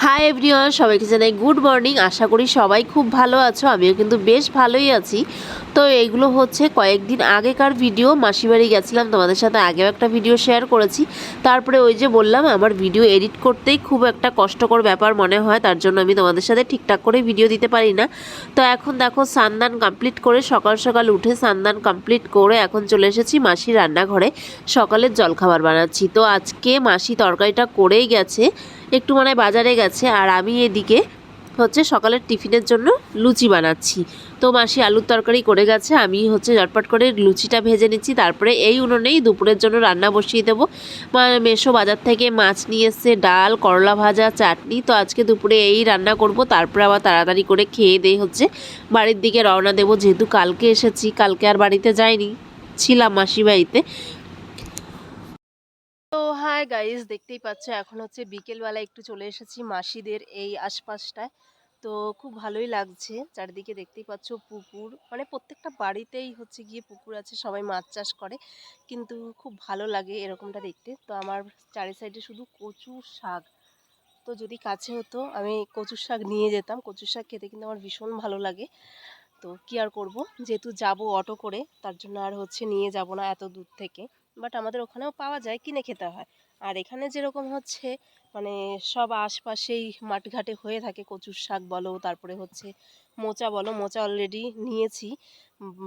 Hi everyone, সবাইকে জানাই good morning. আশা করি সবাই খুব ভালো আছো, আমিও কিন্তু বেশ ভালোই আছি। তো এইগুলো হচ্ছে কয়েকদিন আগেকার ভিডিও। মাসিবাড়ি গেছিলাম, তোমাদের সাথে আগেও একটা ভিডিও শেয়ার করেছি। তারপরে ওই যে বললাম, আমার ভিডিও এডিট করতেই খুব একটা কষ্টকর ব্যাপার মনে হয়, তার জন্য আমি তোমাদের সাথে ঠিকঠাক করে ভিডিও দিতে পারি না। তো এখন দেখো স্নান কমপ্লিট করে সকাল সকাল উঠে স্নান কমপ্লিট করে এখন চলে এসেছি মাসির রান্নাঘরে। সকালের জলখাবার বানাচ্ছি। তো আজকে মাসি তরকারিটা করেই গেছে, একটু মানে বাজারে গেছে, আর আমি এদিকে হচ্ছে সকালের টিফিনের জন্য লুচি বানাচ্ছি। তো মাসি আলুর তরকারি করে গেছে, আমি হচ্ছে ঝটপট করে লুচিটা ভেজে নিচ্ছি। তারপরে এই উনুনেই দুপুরের জন্য রান্না বসিয়ে দেবো। মেসো বাজার থেকে মাছ নিয়ে এসছে, ডাল, করলা ভাজা, চাটনি। তো আজকে দুপুরে এই রান্না করব। তারপরে আবার তাড়াতাড়ি করে খেয়ে দিয়ে হচ্ছে বাড়ির দিকে রওনা দেবো, যেহেতু কালকে এসেছি, কালকে আর বাড়িতে যাইনি, ছিলাম মাসি বাড়িতে। তো হাই গাইস, দেখতেই পাচ্ছ এখন হচ্ছে বিকেলবেলা একটু চলে এসেছি মাসিদের এই আশপাশটায়। তো খুব ভালোই লাগছে চারিদিকে, দেখতেই পাচ্ছ পুকুর, মানে প্রত্যেকটা বাড়িতেই হচ্ছে গিয়ে পুকুর আছে, সবাই মাছ চাষ করে, কিন্তু খুব ভালো লাগে এরকমটা দেখতে। তো আমার চারি সাইডে শুধু কচু শাক, তো যদি কাছে হতো আমি কচুর শাক নিয়ে যেতাম। কচুর শাক খেতে কিন্তু আমার ভীষণ ভালো লাগে। তো কি আর করব, যেহেতু যাব অটো করে, তার জন্য আর হচ্ছে নিয়ে যাব না এত দূর থেকে। বাট আমাদের ওখানেও পাওয়া যায়, কিনে খেতে হয়। আর এখানে যেরকম হচ্ছে মানে সব আশপাশেই মাঠঘাটে হয়ে থাকে, কচুর শাক বলো, তারপরে হচ্ছে মোচা বলো। মোচা অলরেডি নিয়েছি,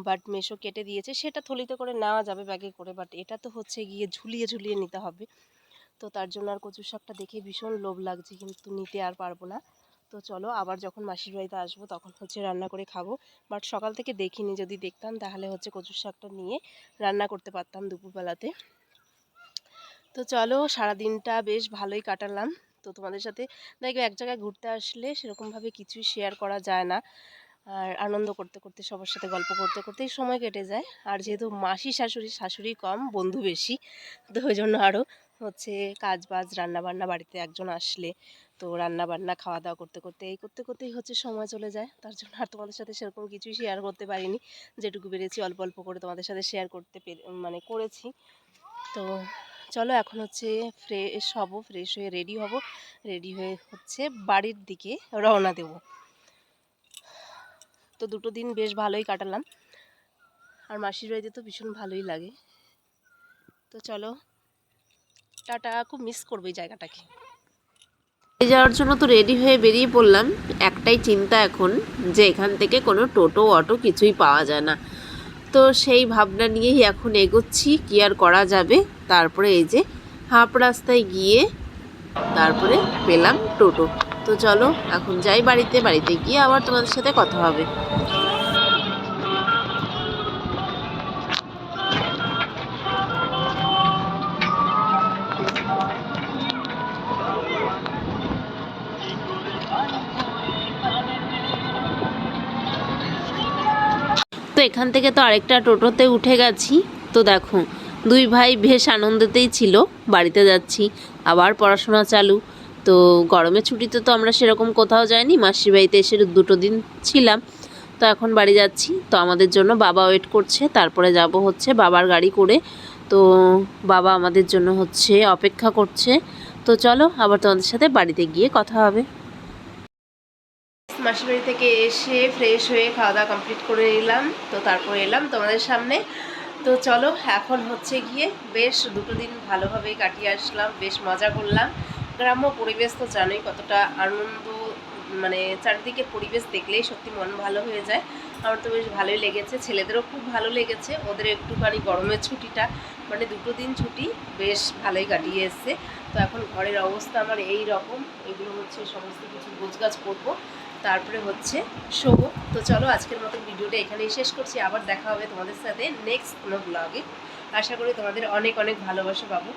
বাট মেশো কেটে দিয়েছে, সেটা থলিতে করে নেওয়া যাবে ব্যাগে করে, বাট এটা তো হচ্ছে গিয়ে ঝুলিয়ে ঝুলিয়ে নিতে হবে। তো তার জন্য আর কচুর শাকটা দেখে ভীষণ লোভ লাগছে, কিন্তু নিতে আর পারবো না। তো চলো আবার যখন মাসির বাড়িতে আসবো তখন হচ্ছে রান্না করে খাবো। বাট সকাল থেকে দেখিনি, যদি দেখতাম তাহলে হচ্ছে কচুর শাকটা নিয়ে রান্না করতে পারতাম দুপুরবেলাতে। তো চলো, সারাদিনটা বেশ ভালোই কাটালাম। তো তোমাদের সাথে দেখো, এক জায়গায় ঘুরতে আসলে সেরকমভাবে কিছুই শেয়ার করা যায় না, আর আনন্দ করতে করতে সবার সাথে গল্প করতে করতেই সময় কেটে যায়। আর যেহেতু মাসি শাশুড়ি কম, বন্ধু বেশি, তো ওই জন্য আরও হচ্ছে কাজ বাজ রান্নাবান্না, বাড়িতে একজন আসলে তো রান্নাবান্না খাওয়া দাওয়া করতে করতে এই করতে করতেই হচ্ছে সময় চলে যায়। তার জন্য আর তোমাদের সাথে সেরকম কিছুই শেয়ার করতে পারিনি। যেটুকু পেরেছি অল্প অল্প করে তোমাদের সাথে শেয়ার করতে মানে করেছি। তো চলো এখন হচ্ছে ফ্রেশ হব, ফ্রেশ হয়ে রেডি হব, রেডি হয়ে হচ্ছে বাড়ির দিকে রওনা দেব। তো দুটো দিন বেশ ভালোই কাটালাম, আর মাসির বাড়িতে তো ভীষণ ভালোই লাগে। তো চলো টাটা, খুব মিস করবো এই জায়গাটাকে। যাওয়ার জন্য তো রেডি হয়ে বেরিয়ে পড়লাম। একটাই চিন্তা এখন, যে এখান থেকে কোনো টোটো অটো কিছুই পাওয়া যায় না। তো সেই ভাবনা নিয়েই এখন এগোচ্ছি, কি আর করা যাবে। তারপরে এই যে হাফ রাস্তায় গিয়ে তারপরে পেলাম টোটো। তো চলো এখন যাই বাড়িতে, বাড়িতে গিয়ে আবার তোমাদের সাথে কথা হবে। তো এখান থেকে তো আরেকটা টোটোতে উঠে গেছি। তো দেখো দুই ভাই বেশ আনন্দেতেই ছিল, বাড়িতে যাচ্ছি, আবার পড়াশোনা চালু। তো গরমের ছুটিতে তো আমরা সেরকম কোথাও যাইনি, মাসির বাড়িতে এসে দুটো দিন ছিলাম। তো এখন বাড়ি যাচ্ছি। তো আমাদের জন্য বাবা ওয়েট করছে, তারপরে যাব হচ্ছে বাবার গাড়ি করে। তো বাবা আমাদের জন্য হচ্ছে অপেক্ষা করছে। তো চলো আবার তোমাদের সাথে বাড়িতে গিয়ে কথা হবে। মাসির বাড়ি থেকে এসে ফ্রেশ হয়ে খাওয়া দাওয়া কমপ্লিট করে নিলাম। তো তারপর এলাম তোমাদের সামনে। তো চলো এখন হচ্ছে গিয়ে বেশ দুটো দিন ভালোভাবেই কাটিয়ে আসলাম, বেশ মজা করলাম। গ্রাম্য পরিবেশ তো জানোই কতটা আনন্দ, মানে চারিদিকে পরিবেশ দেখলেই সত্যি মন ভালো হয়ে যায়। আমার তো বেশ ভালোই লেগেছে, ছেলেদেরও খুব ভালো লেগেছে। ওদের একটুখানি গরমের ছুটিটা, মানে দুটো দিন ছুটি বেশ ভালোই কাটিয়ে এসছে। তো এখন ঘরের অবস্থা আমার এই রকম, এগুলো হচ্ছে সমস্ত কিছু গোছগাছ করবো, তারপরে হচ্ছে শোবো। তো চলো আজকের মতো ভিডিওটা এখানেই শেষ করছি, আবার দেখা হবে তোমাদের সাথে নেক্সট কোনো ব্লগে। আশা করি তোমাদের অনেক অনেক ভালোবাসা পাবো।